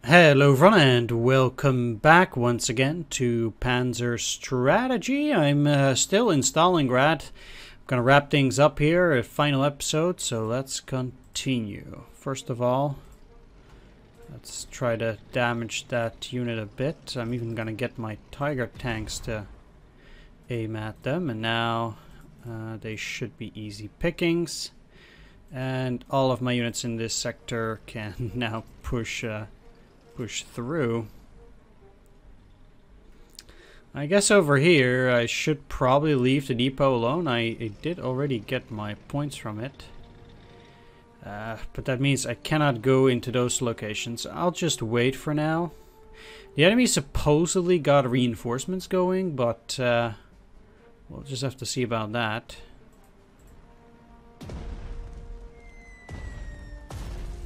Hello everyone and welcome back once again to Panzer Strategy. I'm still in Stalingrad. I'm gonna wrap things up here, a final episode, so let's continue. First of all, let's try to damage that unit a bit. I'm even gonna get my Tiger tanks to aim at them, and now they should be easy pickings. And all of my units in this sector can now push through. I guess over here I should probably leave the depot alone. I did already get my points from it. But that means I cannot go into those locations. I'll just wait for now. The enemy supposedly got reinforcements going, but we'll just have to see about that.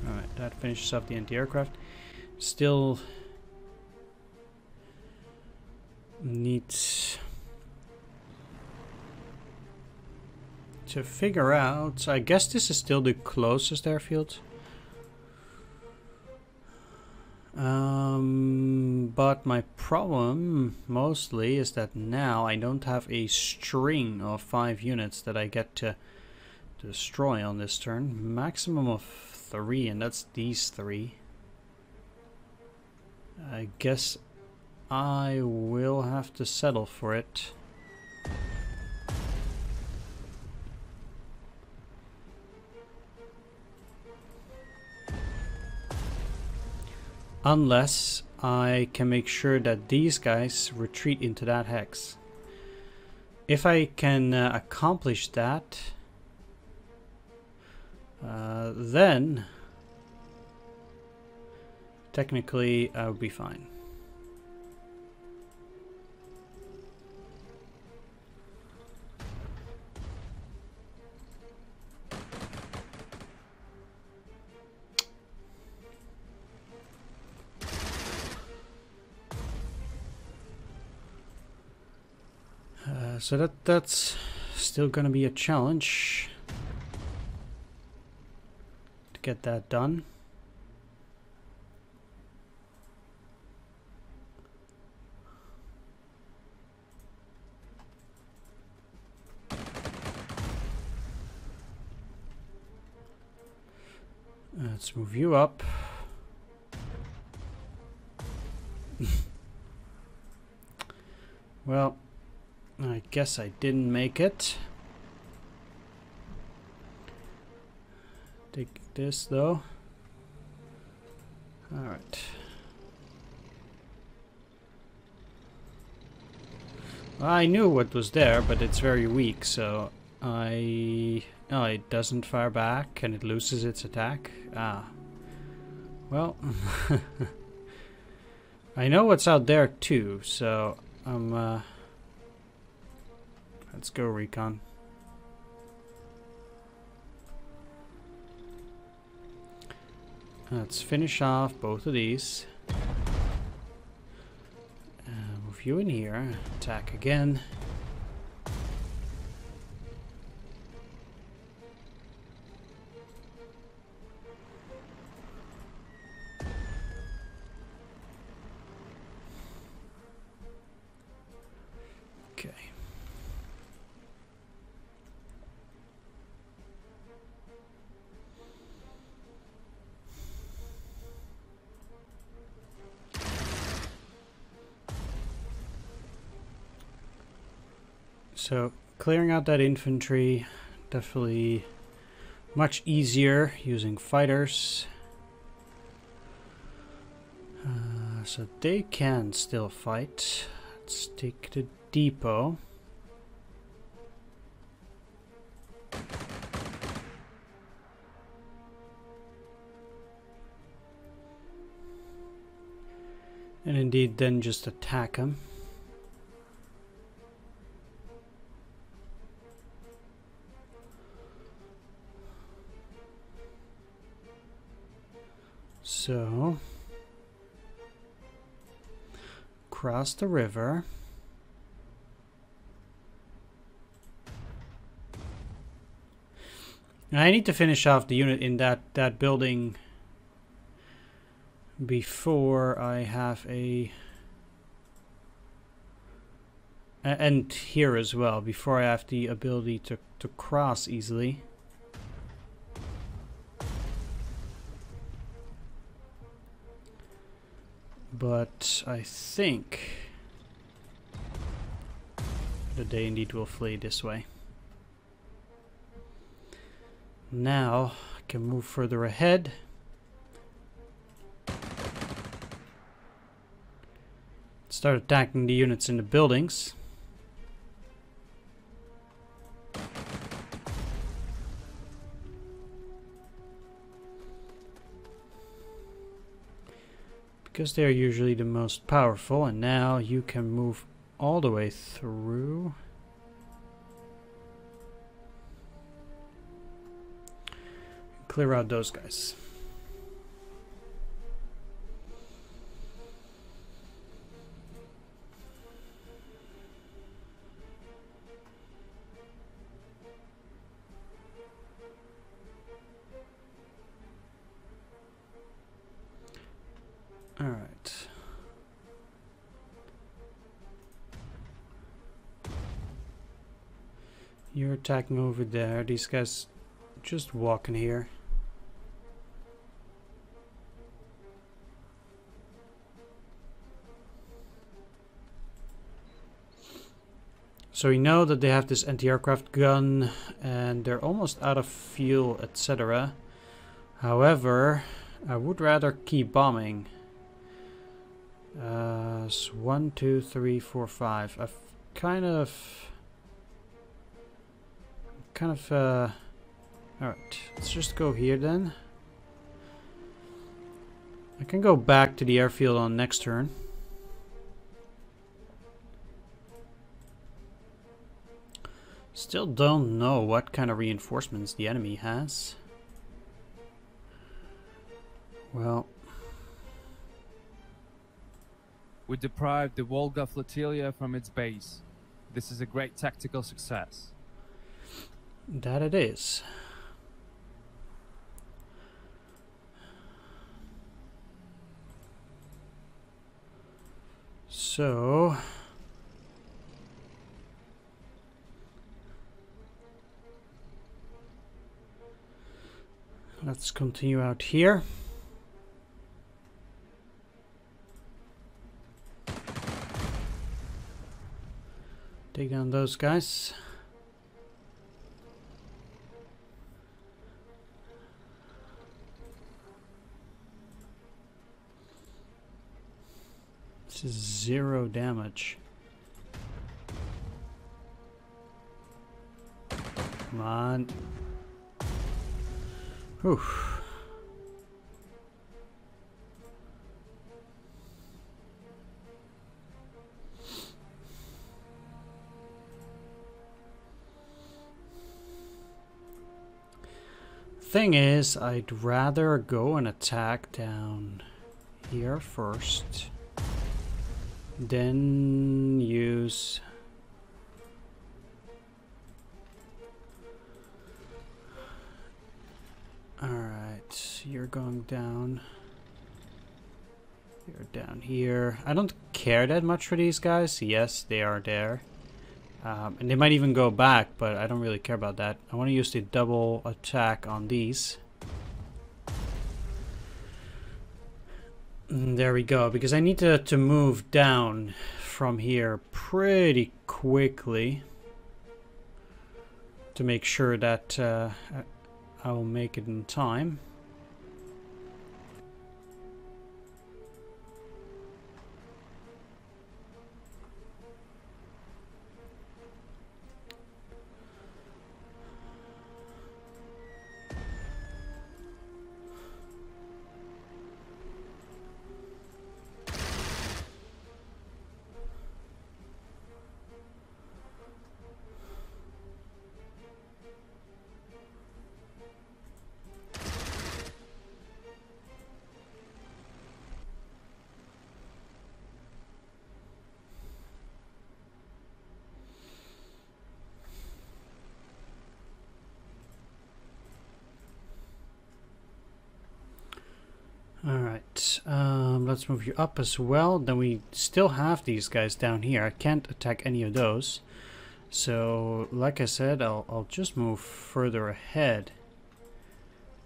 Alright, that finishes off the anti-aircraft. Still needs to figure out. I guess this is still the closest airfield. But my problem mostly is that now I don't have a string of 5 units that I get to destroy on this turn. Maximum of 3, and that's these 3. I guess I will have to settle for it. Unless I can make sure that these guys retreat into that hex. If I can accomplish that, then technically I would be fine. So that's still gonna be a challenge to get that done. Let's move you up. Well, I guess I didn't make it. Take this though. Alright. Well, I knew what was there, but it's very weak, so oh, it doesn't fire back and it loses its attack. Ah. Well, I know what's out there too, so let's go recon. Let's finish off both of these. Move you in here. Attack again. Okay. So clearing out that infantry, definitely much easier using fighters. So they can still fight. Let's take the depot. And indeed then just attack them. So, cross the river. I need to finish off the unit in that building before I have a... And here as well, before I have the ability to cross easily. But I think that they indeed will flee this way. Now I can move further ahead. Start attacking the units in the buildings. Because they're usually the most powerful, and now you can move all the way through. Clear out those guys. All right. You're attacking over there. These guys just walking here. So we know that they have this anti-aircraft gun and they're almost out of fuel, etc. However, I would rather keep bombing. 1, 2, 3, 4, 5. I've kind of alright, let's just go here then. I can go back to the airfield on next turn. Still don't know what kind of reinforcements the enemy has. Well, We deprived the Volga flotilla from its base. This is a great tactical success. that it is. So let's continue out here. Take down those guys. This is 0 damage. Come on. Whew. Thing is, I'd rather go and attack down here first, then use alright, you're going down. You're down here. I don't care that much for these guys. Yes, they are there. And they might even go back, but I don't really care about that. I want to use the double attack on these. There we go, because I need to move down from here pretty quickly to make sure that I will make it in time. Let's move you up as well. Then we still have these guys down here. I can't attack any of those. So, like I said, I'll just move further ahead.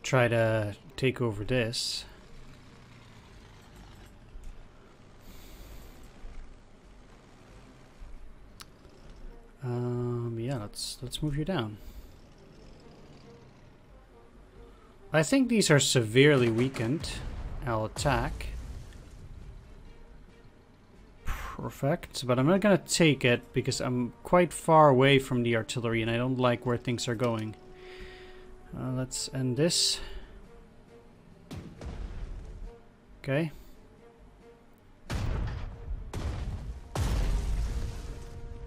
Try to take over this. Yeah, let's move you down. I think these are severely weakened. I'll attack. Perfect, but I'm not gonna take it because I'm quite far away from the artillery and I don't like where things are going. Let's end this. Okay.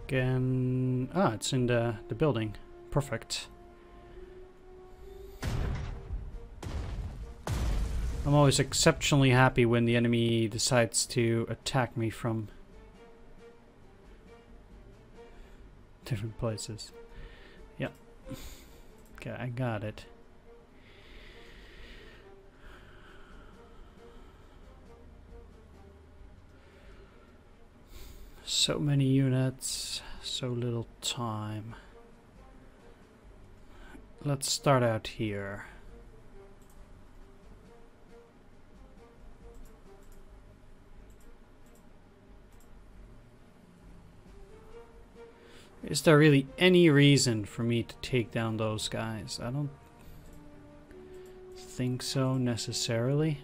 Again, it's in the building. Perfect. I'm always exceptionally happy when the enemy decides to attack me from different places. Yep. Okay, I got it. So many units, so little time. Let's start out here. Is there really any reason for me to take down those guys? I don't think so necessarily.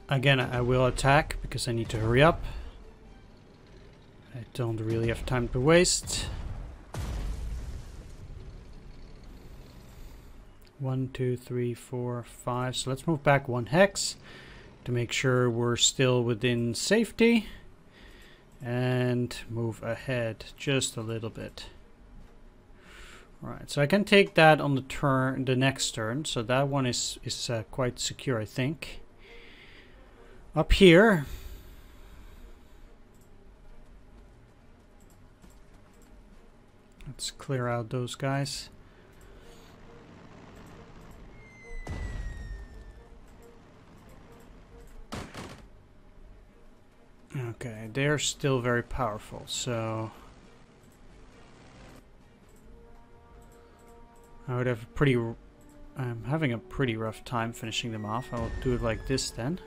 Again, I will attack because I need to hurry up. I don't really have time to waste. 1, 2, 3, 4, 5. So let's move back 1 hex to make sure we're still within safety. And move ahead just a little bit. Alright, so I can take that on the next turn. So that one is quite secure, I think. Up here, let's clear out those guys. Okay, they're still very powerful, so I would have I'm having a pretty rough time finishing them off. I'll do it like this then.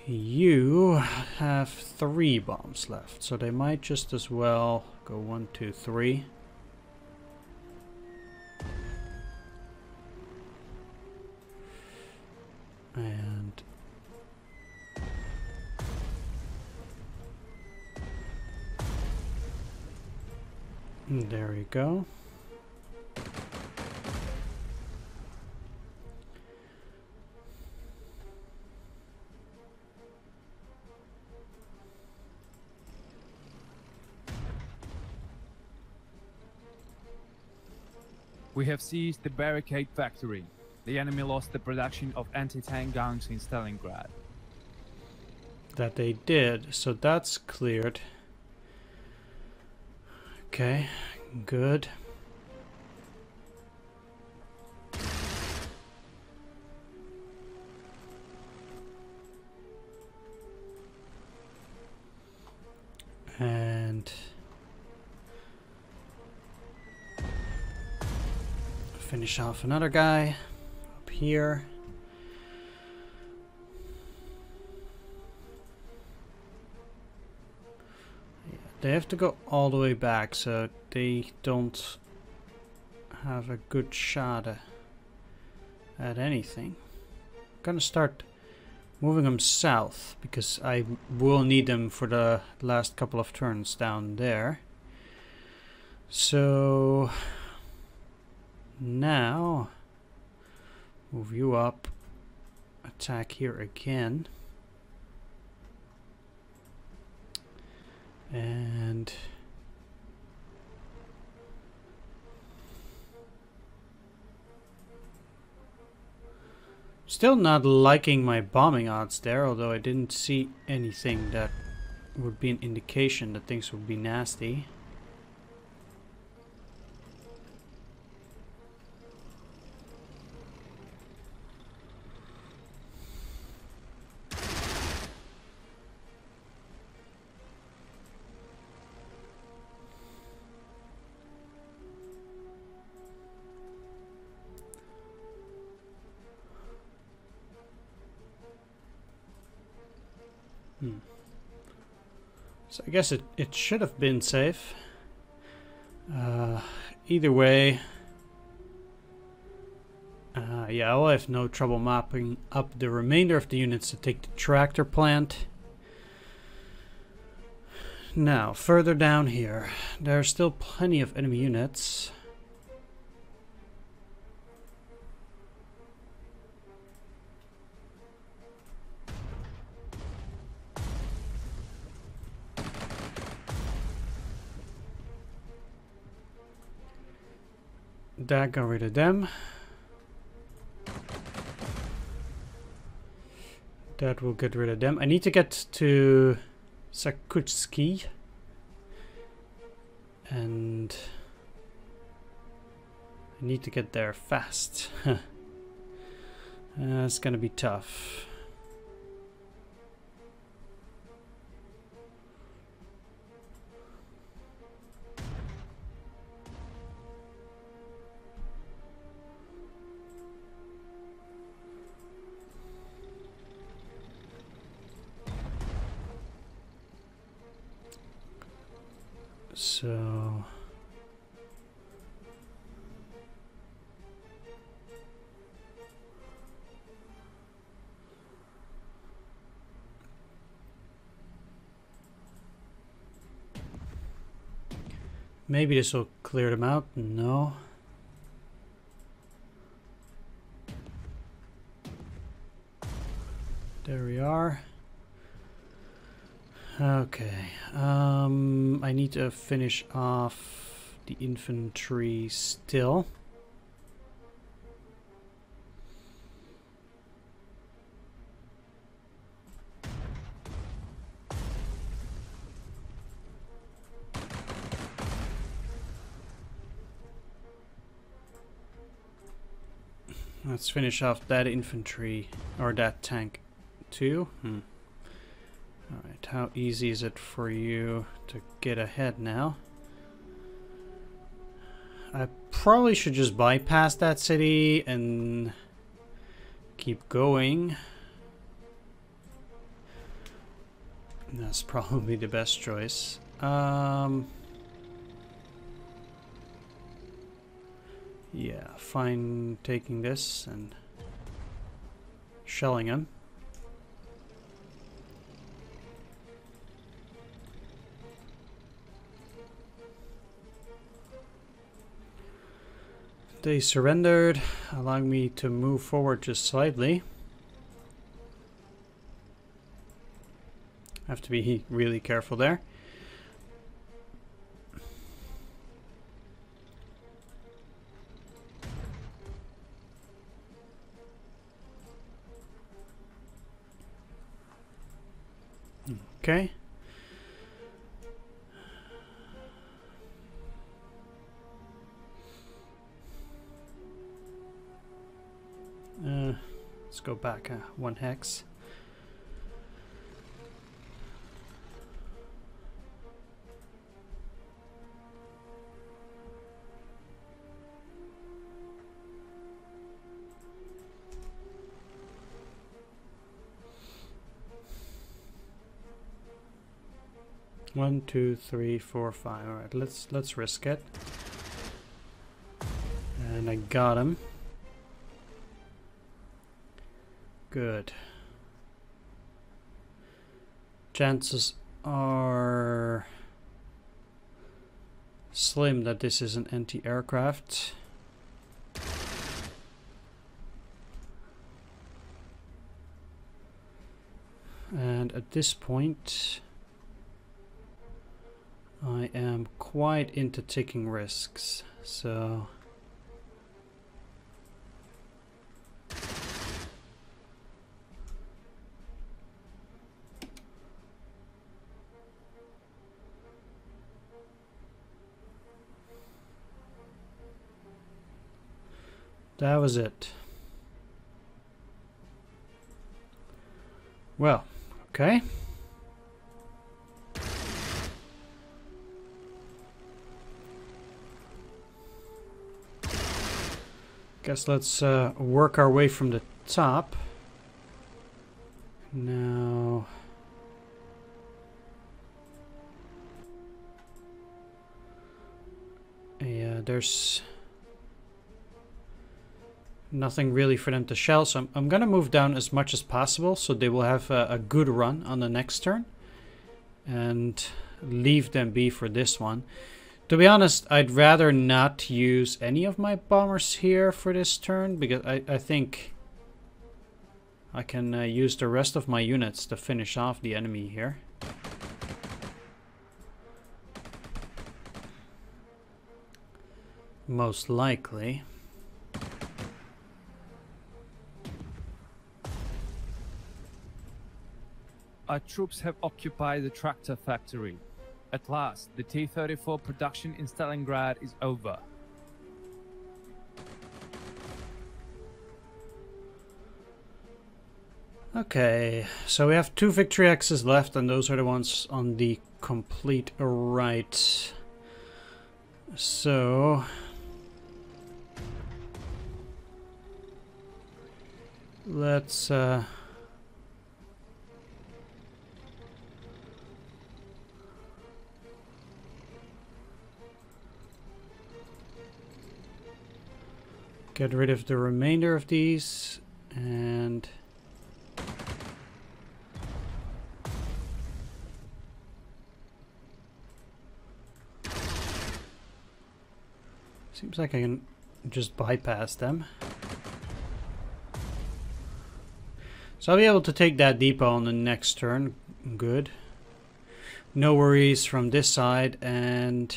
You have 3 bombs left, so they might just as well go 1, 2, 3. And there we go. We have seized the barricade factory. The enemy lost the production of anti-tank guns in Stalingrad. That they did, so that's cleared. Okay, good. And finish off another guy up here. Yeah, they have to go all the way back so they don't have a good shot at anything. I'm gonna start moving them south because I will need them for the last couple of turns down there. So now move you up, attack here again. And still not liking my bombing odds there, although I didn't see anything that would be an indication that things would be nasty. So I guess it should have been safe. Either way, yeah, I'll have no trouble mopping up the remainder of the units to take the tractor plant. Now, further down here, there are still plenty of enemy units. That got rid of them. That will get rid of them. I need to get to Sakutski. And I need to get there fast. It's gonna be tough. So maybe this will clear them out. No. There we are. Okay. I need to finish off the infantry still. Let's finish off that infantry, or that tank too. Alright, how easy is it for you to get ahead now? I probably should just bypass that city and keep going. That's probably the best choice. Yeah, fine taking this and shelling him. They surrendered, allowing me to move forward just slightly. Have to be really careful there. Okay. Let's go back 1 hex. One, two, three, four, five. All right, let's risk it. And I got him. Good. Chances are slim that this is an anti-aircraft. And at this point, quite into taking risks, so... That was it. Well, okay. Guess let's work our way from the top. Now... Yeah, there's nothing really for them to shell, so I'm gonna move down as much as possible so they will have a good run on the next turn. And leave them be for this one. To be honest, I'd rather not use any of my bombers here for this turn, because I think I can use the rest of my units to finish off the enemy here. Most likely. Our troops have occupied the tractor factory. At last, the T-34 production in Stalingrad is over. Okay, so we have 2 victory axes left, and those are the ones on the complete right. So... let's... get rid of the remainder of these, and... seems like I can just bypass them. So I'll be able to take that depot on the next turn. Good. No worries from this side, and...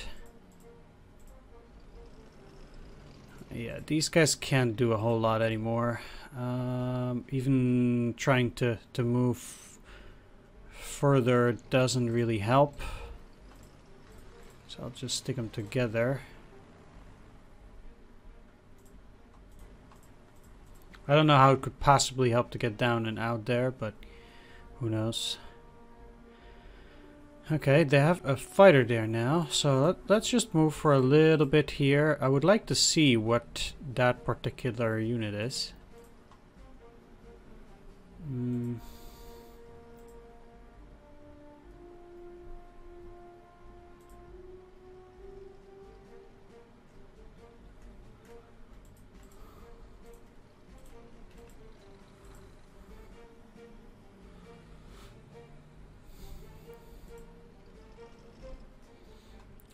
yeah, these guys can't do a whole lot anymore. Even trying to move further doesn't really help. So I'll just stick them together. I don't know how it could possibly help to get down and out there, but who knows. Okay, they have a fighter there now, so let's just move for a little bit here. I would like to see what that particular unit is.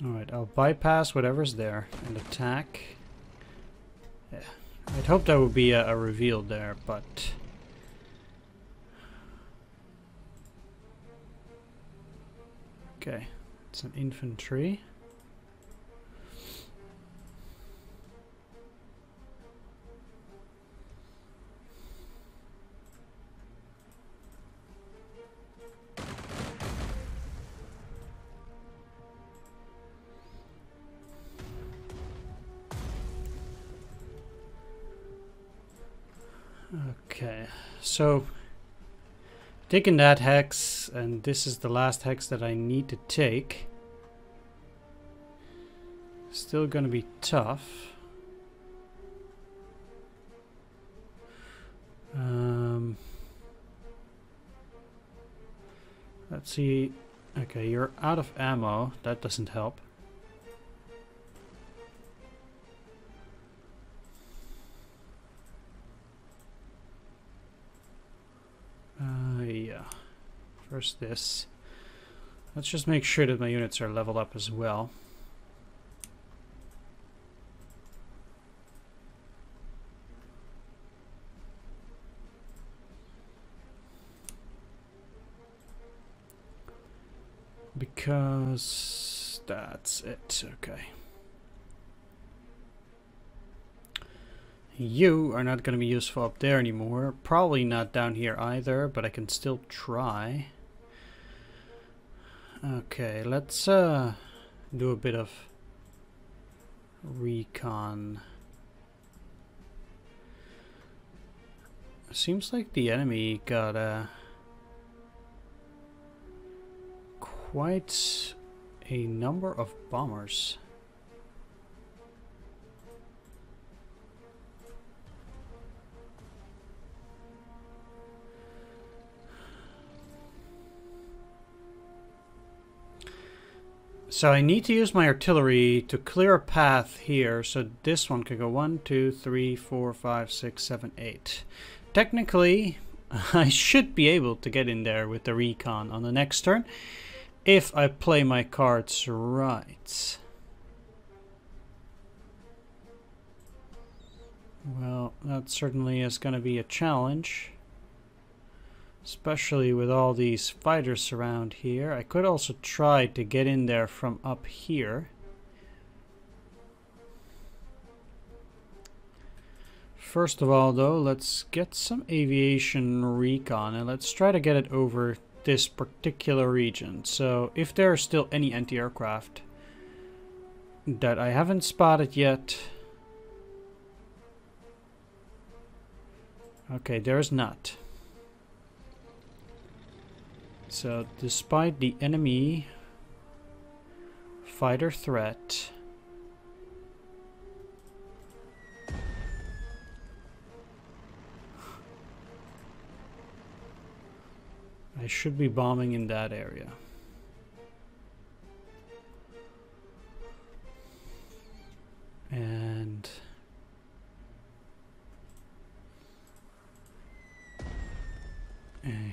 Alright, I'll bypass whatever's there and attack. Yeah, I'd hope that would be a reveal there, but... okay, it's an infantry. Okay, so taking that hex, and this is the last hex that I need to take. Still gonna be tough. Let's see. Okay, you're out of ammo. That doesn't help. Yeah. First this. Let's just make sure that my units are leveled up as well. Because That's it, okay. You are not going to be useful up there anymore. Probably not down here either, but I can still try. Okay, let's do a bit of recon. Seems like the enemy got quite a number of bombers. So I need to use my artillery to clear a path here, so this one could go 1, 2, 3, 4, 5, 6, 7, 8. Technically, I should be able to get in there with the recon on the next turn, if I play my cards right. Well, that certainly is going to be a challenge. Especially with all these fighters around here. I could also try to get in there from up here. First of all, though, let's get some aviation recon and let's try to get it over this particular region. So if there are still any anti-aircraft that I haven't spotted yet. Okay, there's not. So, despite the enemy fighter threat, I should be bombing in that area. And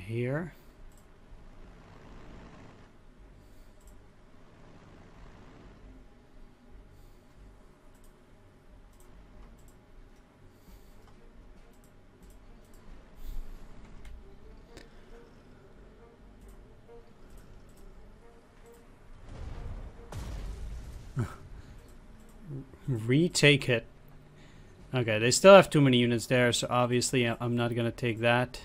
here. Retake it. Okay, they still have too many units there, so obviously I'm not gonna take that.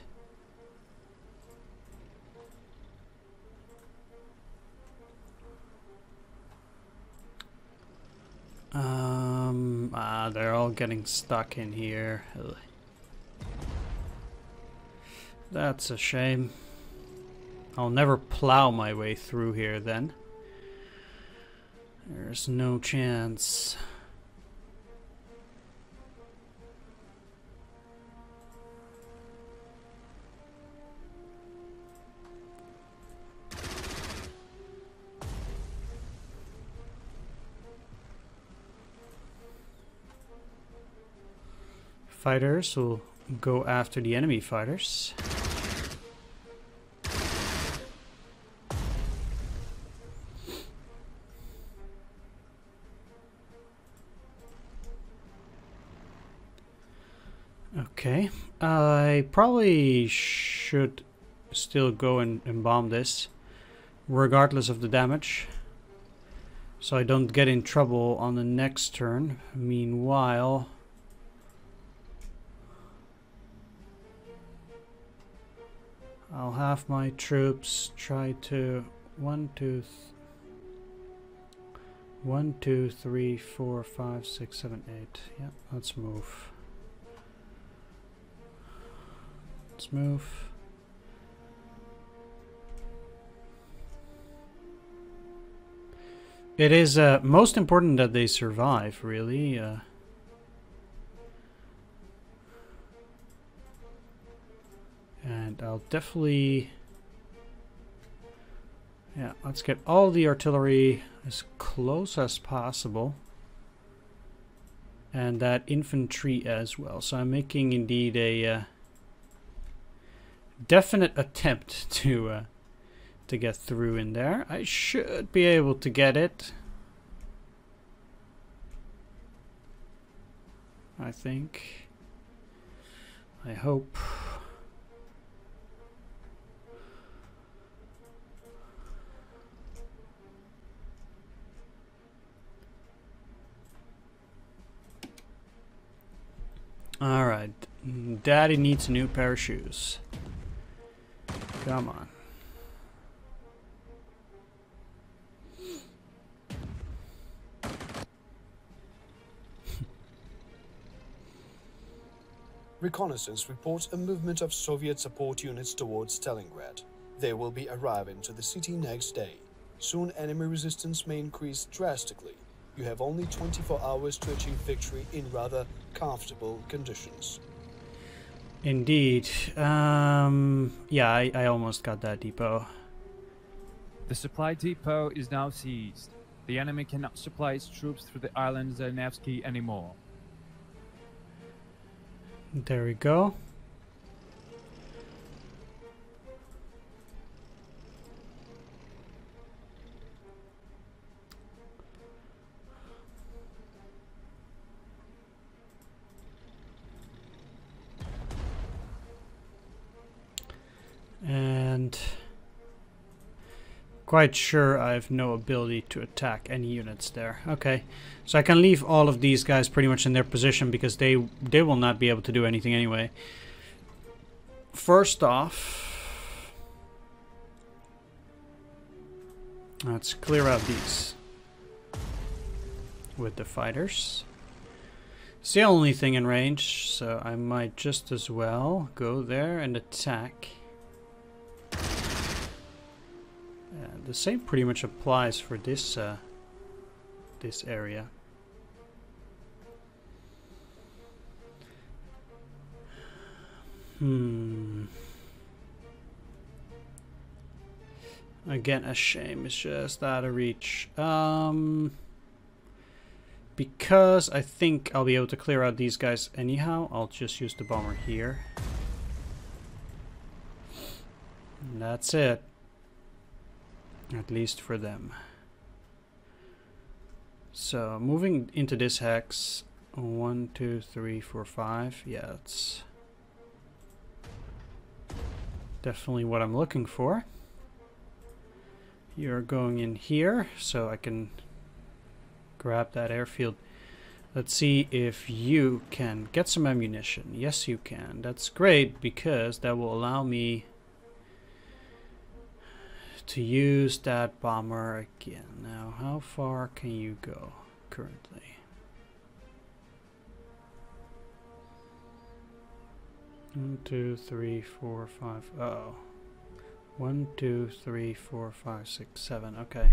They're all getting stuck in here. Ugh. That's a shame. I'll never plow my way through here then. There's no chance. Fighters will go after the enemy fighters. Okay, I probably should still go and bomb this, regardless of the damage, so I don't get in trouble on the next turn. Meanwhile, I'll have my troops try to 1, 2, 3, 4, 5, 6, 7, 8. Yeah, let's move. Let's move. It is most important that they survive, really. And I'll definitely... Yeah, let's get all the artillery as close as possible. And that infantry as well. So I'm making indeed a definite attempt to get through in there. I should be able to get it. I think. I hope. Alright. Daddy needs a new pair of shoes. Come on. Reconnaissance reports a movement of Soviet support units towards Stalingrad. They will be arriving to the city next day. Soon enemy resistance may increase drastically. You have only 24 hours to achieve victory in rather comfortable conditions. Indeed. Yeah, I almost got that depot. The supply depot is now seized. The enemy cannot supply its troops through the island Zernevsky anymore. There we go. And quite sure I have no ability to attack any units there. Okay, so I can leave all of these guys pretty much in their position because they will not be able to do anything anyway. First off, let's clear out these with the fighters. It's the only thing in range, so I might just as well go there and attack. The same pretty much applies for this this area. Again, a shame. It's just out of reach. Because I think I'll be able to clear out these guys anyhow, I'll just use the bomber here. And that's it. At least for them. So moving into this hex, 1, 2, 3, 4, 5. Yeah, it's definitely what I'm looking for. You're going in here, so I can grab that airfield. Let's see if you can get some ammunition. Yes, you can. That's great because that will allow me to use that bomber again. Now, how far can you go currently? 1, 2, 3, 4, 5. Oh, 1, 2, 3, 4, 5, 6, 7. Okay.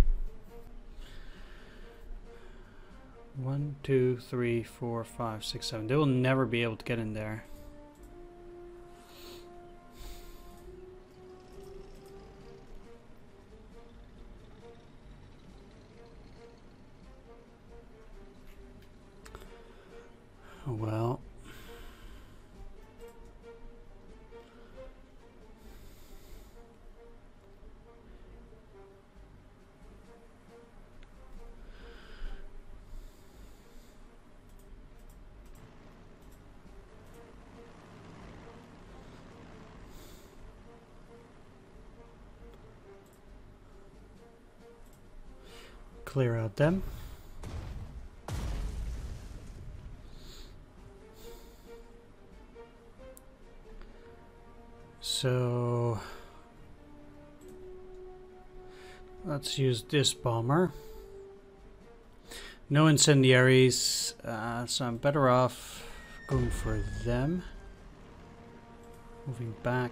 1, 2, 3, 4, 5, 6, 7. They will never be able to get in there. Well, clear out them. So let's use this bomber. No incendiaries, so I'm better off going for them. Moving back.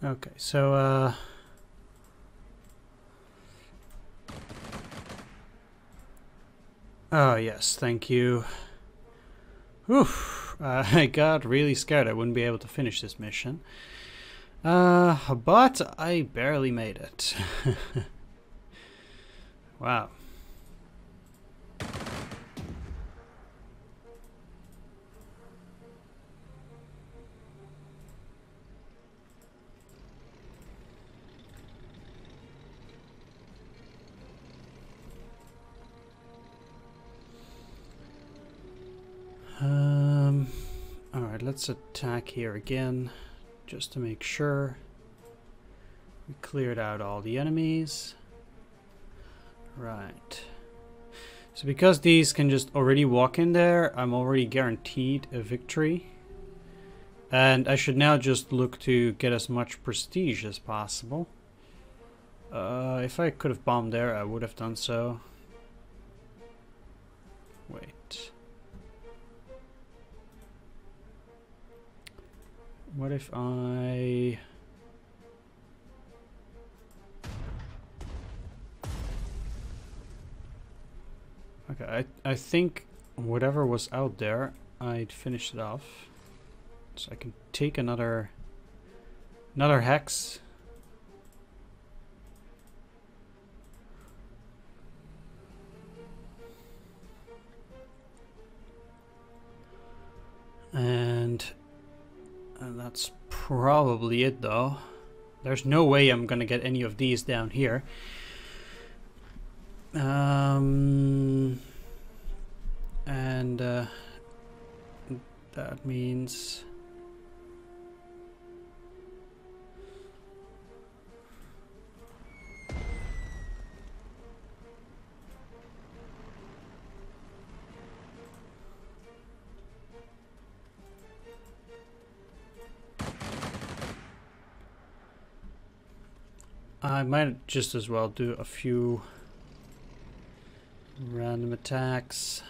Okay, so oh yes, thank you. Whew, I got really scared I wouldn't be able to finish this mission. But I barely made it. Wow. let's attack here again, just to make sure we cleared out all the enemies. Right. So because these can just already walk in there, I'm already guaranteed a victory. And I should now just look to get as much prestige as possible. If I could have bombed there, I would have done so. Wait. What if I... Okay, I think whatever was out there, I'd finish it off. So I can take another hex. And that's probably it though. There's no way I'm gonna get any of these down here. And that means I might just as well do a few random attacks.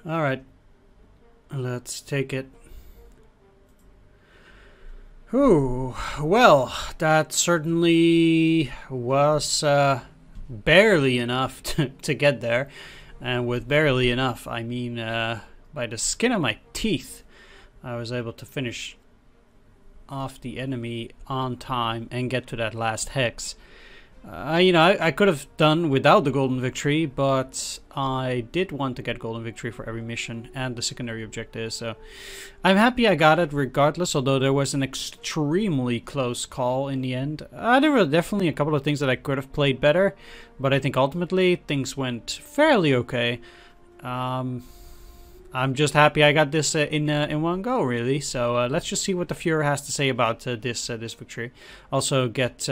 All right, let's take it. Ooh, well, that certainly was barely enough to get there. And with barely enough, I mean by the skin of my teeth, I was able to finish off the enemy on time and get to that last hex. You know, I could have done without the golden victory, but I did want to get golden victory for every mission and the secondary objectives, so I'm happy I got it regardless, although there was an extremely close call in the end. There were definitely a couple of things that I could have played better, but I think ultimately things went fairly okay. I'm just happy I got this in one go, really. So let's just see what the Fuhrer has to say about this victory. Also get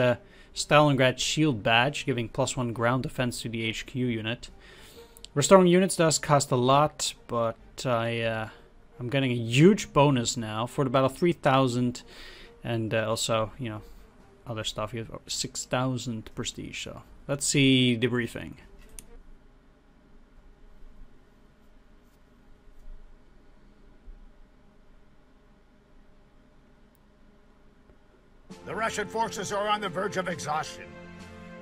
Stalingrad Shield Badge, giving +1 ground defense to the HQ unit. Restoring units does cost a lot, but I'm getting a huge bonus now for the battle, 3,000, and also, you know, other stuff. You have 6,000 prestige. So let's see the briefing. The Russian forces are on the verge of exhaustion.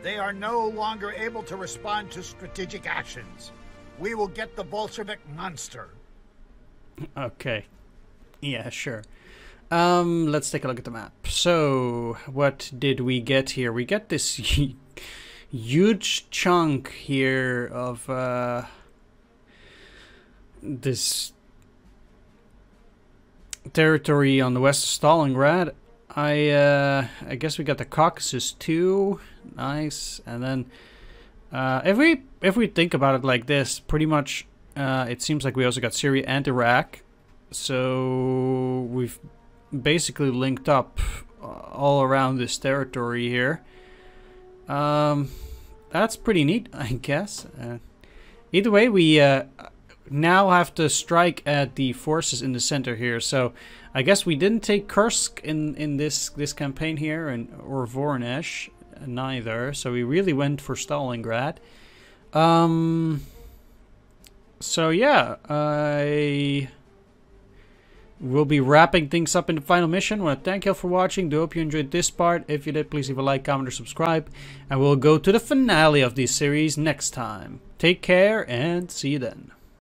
They are no longer able to respond to strategic actions. We will get the Bolshevik monster. Okay. Yeah, sure. Let's take a look at the map. So, what did we get here? We get this huge chunk here of this territory on the west of Stalingrad. I guess we got the Caucasus too. Nice. And then if we think about it like this, pretty much it seems like we also got Syria and Iraq. So we've basically linked up all around this territory here. That's pretty neat, I guess. Either way, we now have to strike at the forces in the center here. So I guess we didn't take Kursk in this campaign here, or Voronezh neither. So we really went for Stalingrad. So yeah, I will be wrapping things up in the final mission. I want to thank you all for watching. Do hope you enjoyed this part. If you did, please leave a like, comment, or subscribe. And we'll go to the finale of this series next time. Take care and see you then.